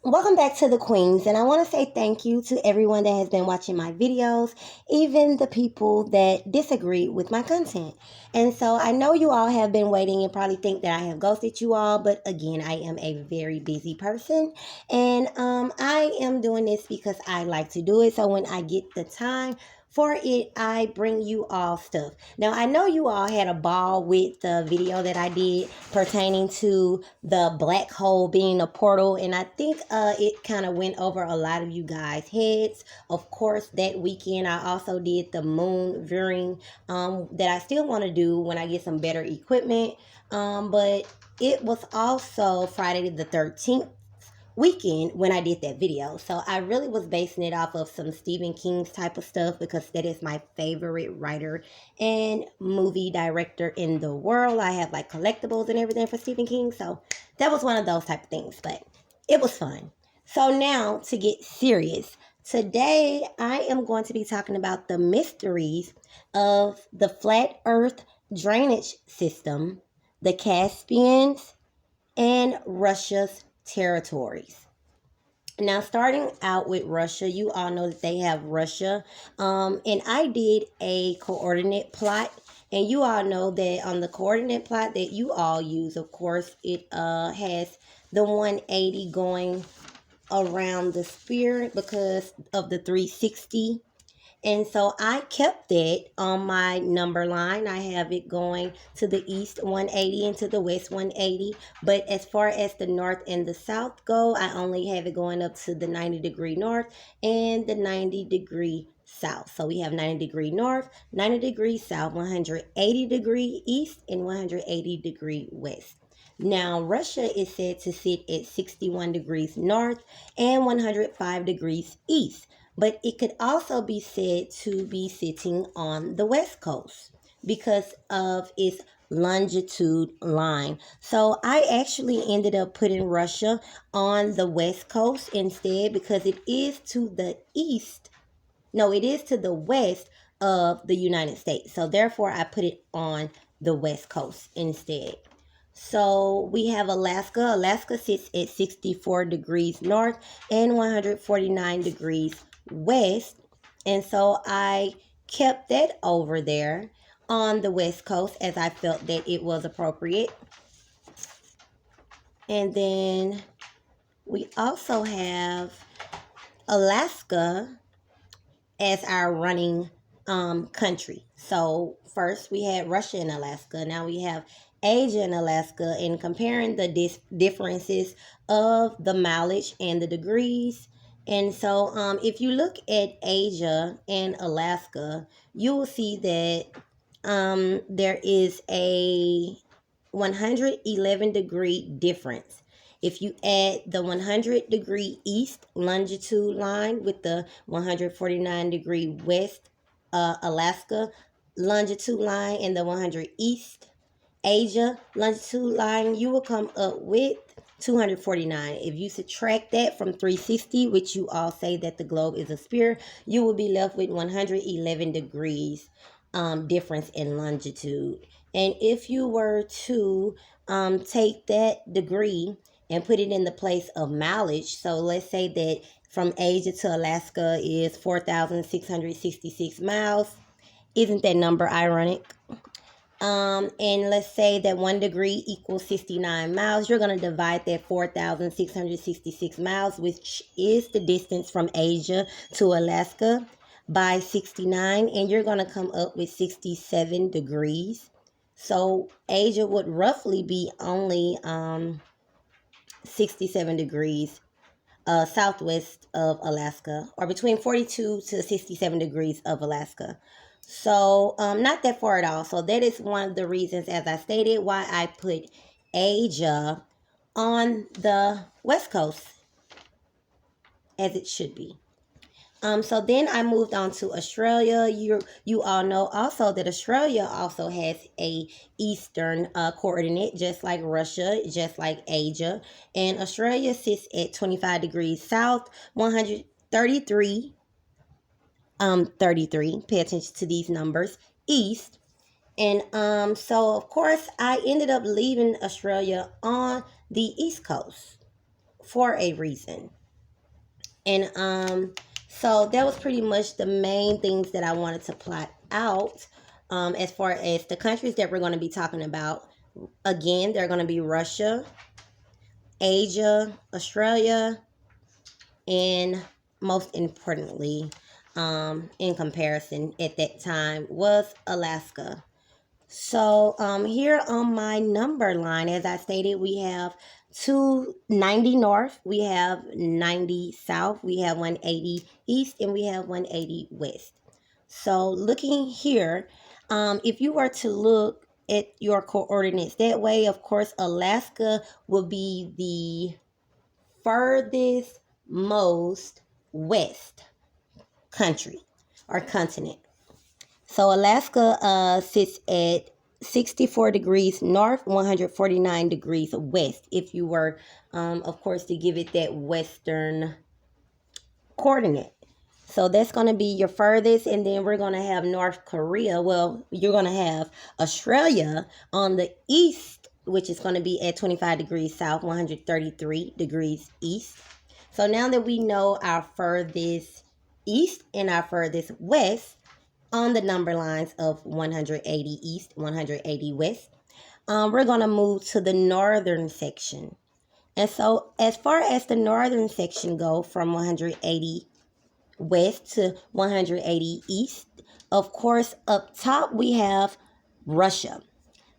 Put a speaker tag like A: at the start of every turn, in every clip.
A: Welcome back to the Queens, and I want to say thank you to everyone that has been watching my videos, even the people that disagree with my content. And so I know you all have been waiting and probably think that I have ghosted you all, but again, I am a very busy person, and I am doing this because I like to do it. So when I get the time for it, I bring you all stuff. Now, I know you all had a ball with the video that I did pertaining to the black hole being a portal, and I think it kind of went over a lot of you guys' heads. Of course, that weekend I also did the moon viewing that I still want to do when I get some better equipment. But it was also Friday the 13th weekend when I did that video. So I really was basing it off of some Stephen King's type of stuff because that is my favorite writer and movie director in the world. I have like collectibles and everything for Stephen King. So that was one of those type of things, but it was fun. So now to get serious. Today I am going to be talking about the mysteries of the flat earth drainage system, the Caspians, and Russia's territories. Now, starting out with Russia, you all know that they have Russia. And I did a coordinate plot. And you all know that on the coordinate plot that you all use, of course, it has the 180 going around the sphere because of the 360. And so I kept that on my number line. I have it going to the east 180 and to the west 180. But as far as the north and the south go, I only have it going up to the 90-degree north and the 90-degree south. So we have 90-degree north, 90-degree south, 180-degree east, and 180-degree west. Now, Russia is said to sit at 61 degrees north and 105 degrees east, but it could also be said to be sitting on the west coast because of its longitude line. So I actually ended up putting Russia on the west coast instead because it is to the east. No, it is to the west of the United States. So therefore I put it on the west coast instead. So we have Alaska. Alaska sits at 64 degrees north and 149 degrees west. And so I kept that over there on the west coast as I felt that it was appropriate. And then we also have Alaska as our running country. So first we had Russia and Alaska. Now we have Asia and Alaska, and comparing the differences of the mileage and the degrees. And so if you look at Asia and Alaska, you will see that there is a 111 degree difference. If you add the 100 degree east longitude line with the 149 degree west Alaska longitude line and the 100 east Asia longitude line, you will come up with 249. If you subtract that from 360, which you all say that the globe is a sphere, you will be left with 111 degrees difference in longitude. And if you were to take that degree and put it in the place of mileage, so let's say that from Asia to Alaska is 4,666 miles. Isn't that number ironic? And let's say that 1 degree equals 69 miles. You're going to divide that 4,666 miles, which is the distance from Asia to Alaska, by 69, and you're going to come up with 67 degrees. So Asia would roughly be only 67 degrees southwest of Alaska, or between 42 to 67 degrees of Alaska. So not that far at all. So that is one of the reasons, as I stated, why I put Asia on the west coast, as it should be. So then I moved on to Australia. You all know also that Australia also has a eastern coordinate, just like Russia, just like Asia. And Australia sits at 25 degrees south, 133 33. Pay attention to these numbers. East. And so of course I ended up leaving Australia on the east coast for a reason. And so that was pretty much the main things that I wanted to plot out. As far as the countries that we're going to be talking about, again, they're going to be Russia, Asia, Australia, and most importantly, in comparison at that time, was Alaska. So here on my number line, as I stated, we have 290 north, we have 90 south, we have 180 east, and we have 180 west. So looking here, if you were to look at your coordinates that way, of course, Alaska will be the furthest most west country or continent. So Alaska sits at 64 degrees north, 149 degrees west, if you were, of course, to give it that western coordinate. So that's going to be your furthest, and then we're going to have North Korea. Well, you're going to have Australia on the east, which is going to be at 25 degrees south, 133 degrees east. So now that we know our furthest east and our furthest west on the number lines of 180 east, 180 west, we're going to move to the northern section. And so as far as the northern section go, from 180 west to 180 east, of course, up top we have Russia.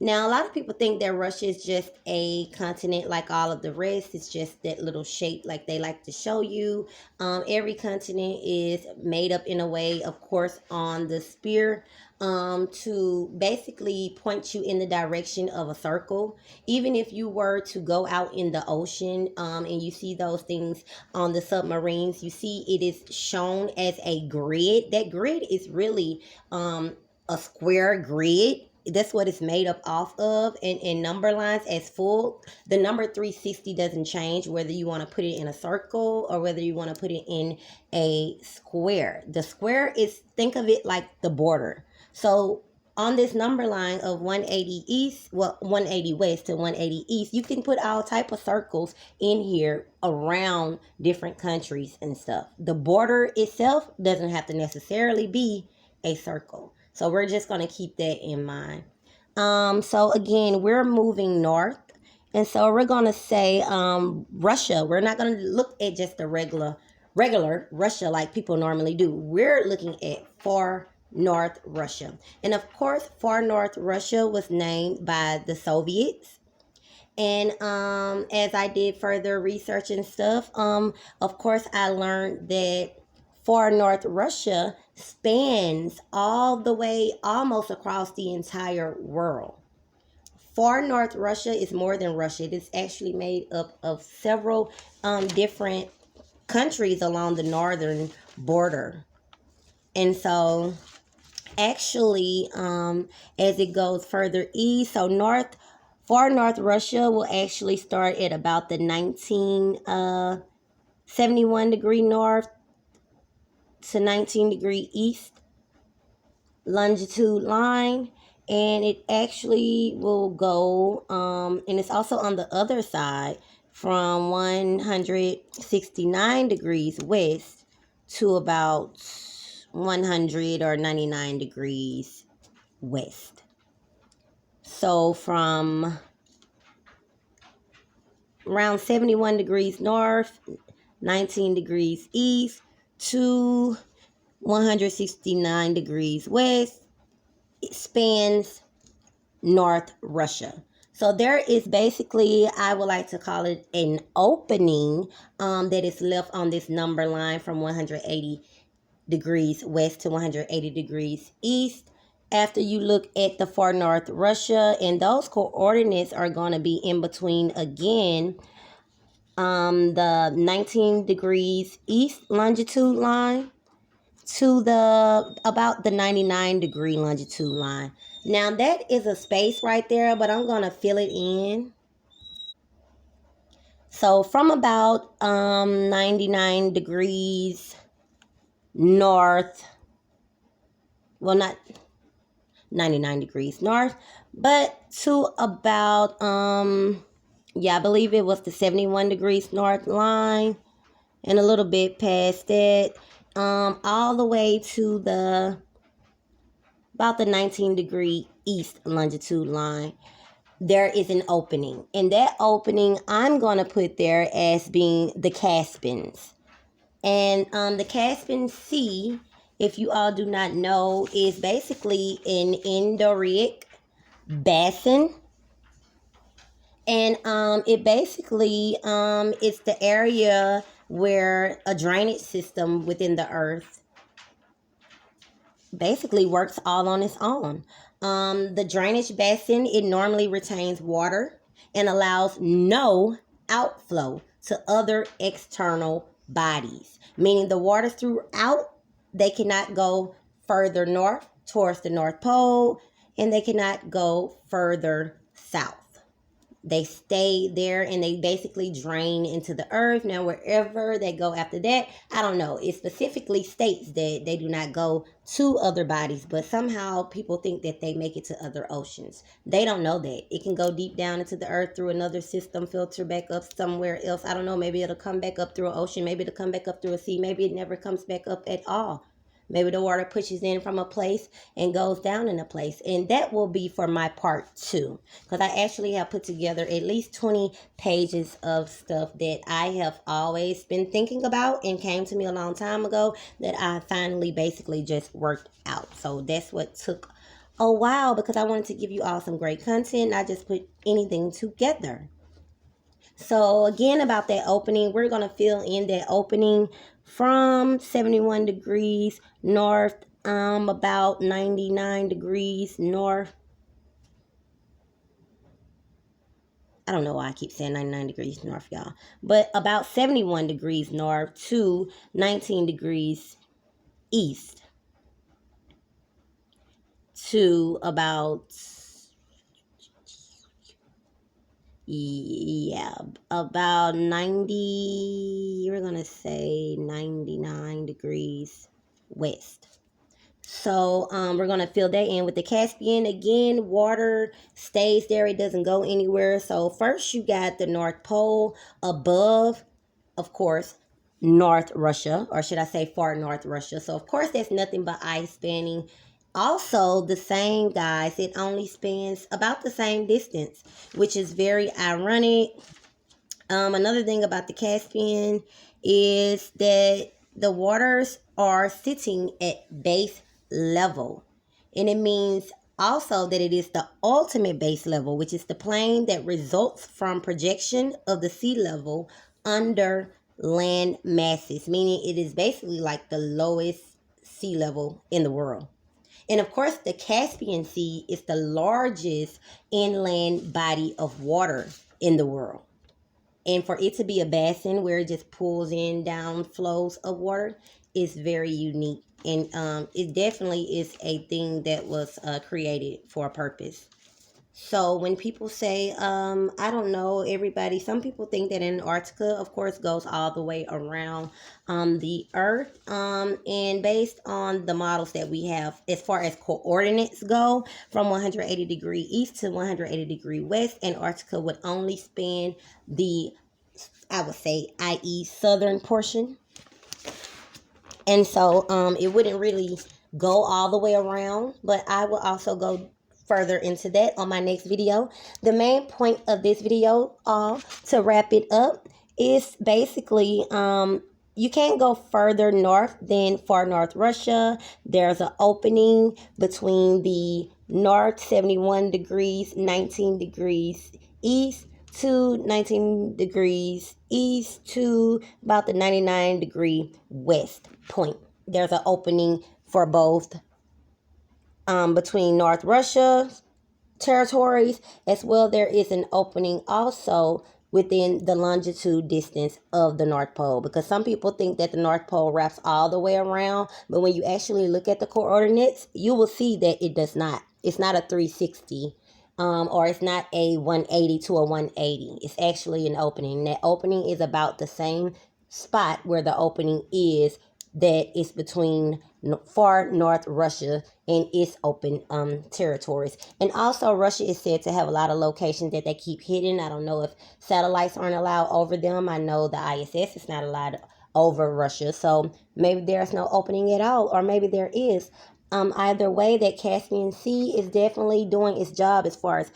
A: Now, a lot of people think that Russia is just a continent like all of the rest. It's just that little shape like they like to show you. Every continent is made up in a way, of course, on the sphere to basically point you in the direction of a circle. Even if you were to go out in the ocean and you see those things on the submarines, you see it is shown as a grid. That grid is really a square grid. That's what it's made up off of, and number lines as full. The number 360 doesn't change whether you want to put it in a circle or whether you want to put it in a square. The square is, think of it like the border. So on this number line of 180 east, well, 180 west to 180 east, you can put all type of circles in here around different countries and stuff. The border itself doesn't have to necessarily be a circle. So we're just going to keep that in mind. So again, we're moving north. And so we're going to say Russia. We're not going to look at just the regular Russia like people normally do. We're looking at far north Russia. And of course, far north Russia was named by the Soviets. And as I did further research and stuff, of course, I learned that far north Russia spans all the way almost across the entire world. Far north Russia is more than Russia. It is actually made up of several different countries along the northern border. And so actually, as it goes further east, so far north Russia will actually start at about the 1971 degree north to 19 degree east longitude line, and it actually will go and it's also on the other side from 169 degrees west to about 100 or 99 degrees west. So from around 71 degrees north, 19 degrees east to 169 degrees west, it spans North Russia. So there is basically, I would like to call it an opening that is left on this number line from 180 degrees west to 180 degrees east. After you look at the far north Russia, and those coordinates are going to be in between again the 19 degrees east longitude line to about the 99 degree longitude line. Now that is a space right there, but I'm going to fill it in. So from about 99 degrees north, well, not 99 degrees north, but to about Yeah, I believe it was the 71 degrees north line and a little bit past that, all the way to the about the 19-degree east longitude line. There is an opening, and that opening I'm going to put there as being the Caspians. And the Caspian Sea, if you all do not know, is basically an endorheic basin. And it basically it's the area where a drainage system within the earth basically works all on its own. The drainage basin, it normally retains water and allows no outflow to other external bodies, meaning the water throughout, they cannot go further north towards the North Pole, and they cannot go further south. They stay there and they basically drain into the earth. Now, wherever they go after that, I don't know. It specifically states that they do not go to other bodies, but somehow people think that they make it to other oceans. They don't know that. It can go deep down into the earth through another system, filter back up somewhere else. I don't know. Maybe it'll come back up through an ocean. Maybe it'll come back up through a sea. Maybe it never comes back up at all. Maybe the water pushes in from a place and goes down in a place. And that will be for my part 2. Because I actually have put together at least 20 pages of stuff that I have always been thinking about and came to me a long time ago that I finally basically just worked out. So that's what took a while, because I wanted to give you all some great content, not just put anything together. So again, about that opening, we're going to fill in that opening from 71 degrees north, about 99 degrees north. I don't know why I keep saying 99 degrees north, y'all. But about 71 degrees north to 19 degrees east to about, yeah, about 90, we're going to say 99 degrees west. So we're going to fill that in with the Caspian. Again, water stays there. It doesn't go anywhere. So first you got the North Pole above, of course, North Russia, or should I say far North Russia. So of course that's nothing but ice spanning. Also the same, guys, it only spans about the same distance, which is very ironic. Another thing about the Caspian is that the waters are sitting at base level, and it means also that it is the ultimate base level, which is the plane that results from projection of the sea level under land masses, meaning it is basically like the lowest sea level in the world. And of course, the Caspian Sea is the largest inland body of water in the world. And for it to be a basin where it just pulls in down flows of water is very unique. And it definitely is a thing that was created for a purpose. So when people say, I don't know, everybody, some people think that Antarctica, of course, goes all the way around the Earth. And based on the models that we have, as far as coordinates go, from 180 degree east to 180 degree west, Antarctica would only span the, I would say, i.e. southern portion. And so it wouldn't really go all the way around, but I will also go further into that on my next video. The main point of this video, to wrap it up, is basically you can't go further north than far north Russia. There's an opening between the north 71 degrees, 19 degrees east to 19 degrees east to about the 99 degree west point. There's an opening for both between North Russia territories, as well there is an opening also within the longitude distance of the North Pole, because some people think that the North Pole wraps all the way around, but when you actually look at the coordinates, you will see that it does not. It's not a 360 or it's not a 180 to a 180. It's actually an opening. That opening is about the same spot where the opening is that is between far north Russia and its open territories. And also Russia is said to have a lot of locations that they keep hidden. I don't know if satellites aren't allowed over them. I know the ISS is not allowed over Russia, so maybe there's no opening at all, or maybe there is. Either way, that Caspian Sea is definitely doing its job as far as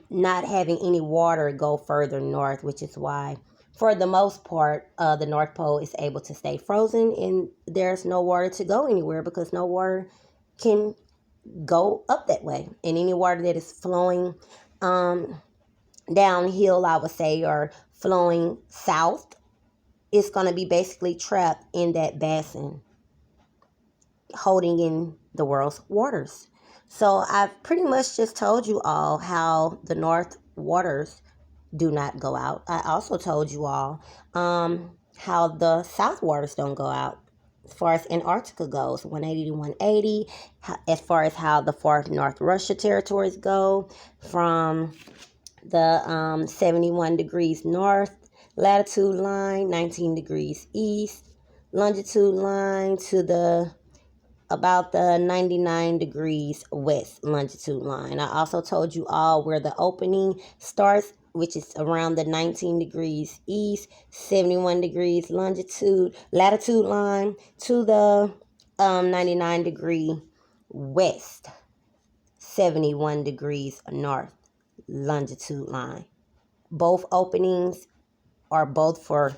A: not having any water go further north, which is why, for the most part, the North Pole is able to stay frozen, and there's no water to go anywhere because no water can go up that way. And any water that is flowing downhill, I would say, or flowing south, is going to be basically trapped in that basin, holding in the world's waters. So I've pretty much just told you all how the North waters do not go out. I also told you all how the South waters don't go out. As far as Antarctica goes, 180 to 180. As far as how the far North Russia territories go, from the 71 degrees north latitude line, 19 degrees east longitude line, to the about the 99 degrees west longitude line. I also told you all where the opening starts, which is around the 19 degrees east, 71 degrees latitude line, to the 99 degree west, 71 degrees north longitude line. Both openings are both for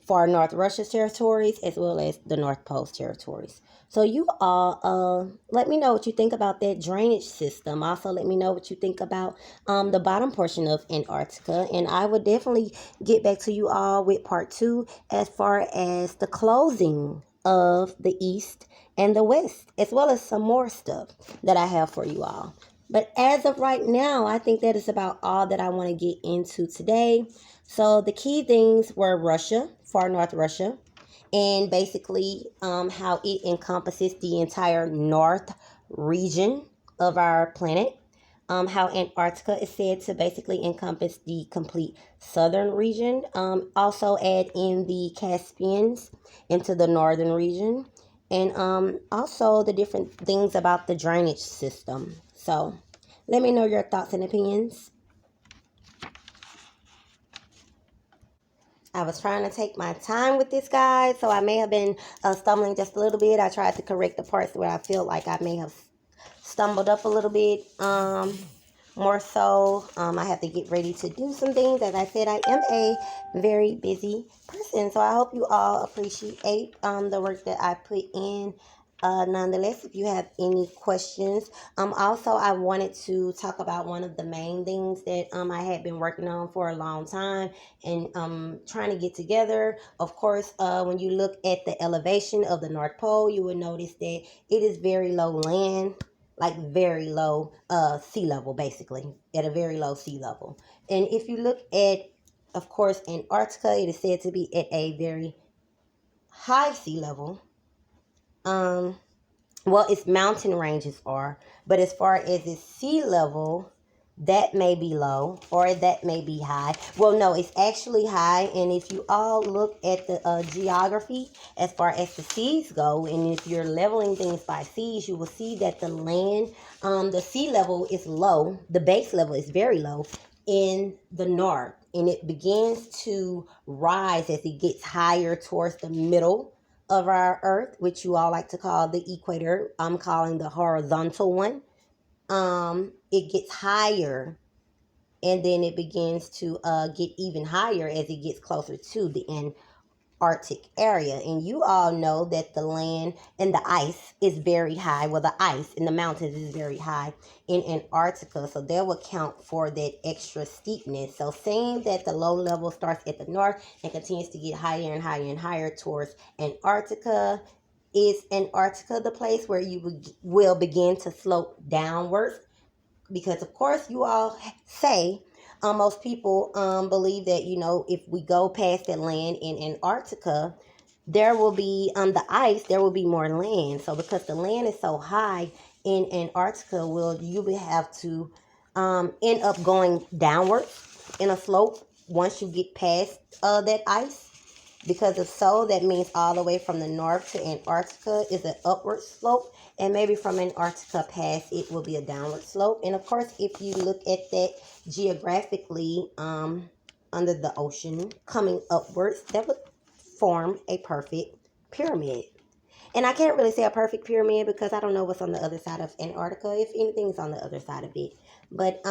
A: far north Russia's territories as well as the North Pole's territories. So you all let me know what you think about that drainage system. Also, let me know what you think about the bottom portion of Antarctica. And I would definitely get back to you all with part 2 as far as the closing of the East and the West, as well as some more stuff that I have for you all. But as of right now, I think that is about all that I want to get into today. So the key things were Russia, far north Russia, and basically how it encompasses the entire north region of our planet. How Antarctica is said to basically encompass the complete southern region. Also add in the Caspians into the northern region. And also the different things about the drainage system. So let me know your thoughts and opinions. I was trying to take my time with this, guys, so I may have been stumbling just a little bit. I tried to correct the parts where I feel like I may have stumbled up a little bit. More so, I have to get ready to do some things. As I said, I am a very busy person, so I hope you all appreciate the work that I put in. Nonetheless, if you have any questions, also I wanted to talk about one of the main things that I had been working on for a long time and trying to get together. Of course, when you look at the elevation of the North Pole, you will notice that it is very low land, like very low sea level, basically, at a very low sea level. And if you look at, of course, Antarctica, it is said to be at a very high sea level. Well, its mountain ranges are, but as far as its sea level, that may be low or that may be high. Well, no, it's actually high. And if you all look at the geography as far as the seas go, and if you're leveling things by seas, you will see that the land, the sea level is low. The base level is very low in the north, and it begins to rise as it gets higher towards the middle of our earth, which you all like to call the equator. I'm calling the horizontal one. It gets higher, and then it begins to get even higher as it gets closer to the Arctic area. And you all know that the land and the ice is very high. Well, the ice in the mountains is very high in Antarctica, so that would count for that extra steepness. So saying that the low level starts at the north and continues to get higher and higher and higher towards Antarctica, is Antarctica the place where you will begin to slope downwards? Because of course you all say, most people believe that, you know, if we go past that land in Antarctica, there will be the ice, there will be more land. So because the land is so high in Antarctica, you will have to end up going downward in a slope once you get past that ice. Because if so, that means all the way from the north to Antarctica is an upward slope. And maybe from Antarctica past, it will be a downward slope. And of course, if you look at that geographically under the ocean coming upwards, that would form a perfect pyramid. And I can't really say a perfect pyramid because I don't know what's on the other side of Antarctica, if anything's on the other side of it. But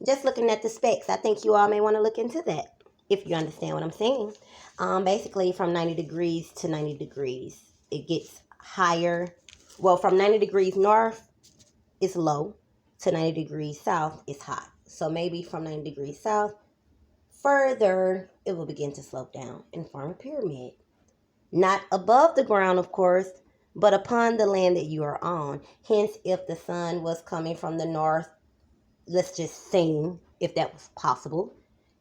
A: just looking at the specs, I think you all may want to look into that, if you understand what I'm saying. Basically, from 90 degrees to 90 degrees, it gets higher. Well, from 90 degrees north, it's low, to 90 degrees south, it's hot. So maybe from 90 degrees south, further, it will begin to slope down and form a pyramid. Not above the ground, of course, but upon the land that you are on. Hence, if the sun was coming from the north, let's just say, if that was possible,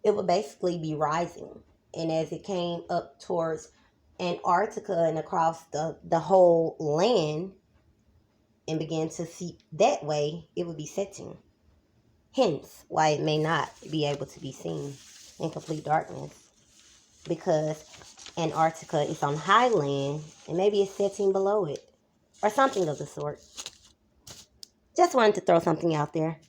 A: it would basically be rising. And as it came up towards Antarctica and across the whole land and began to seep that way, it would be setting. Hence, why it may not be able to be seen in complete darkness. Because Antarctica is on high land and maybe it's setting below it or something of the sort. Just wanted to throw something out there.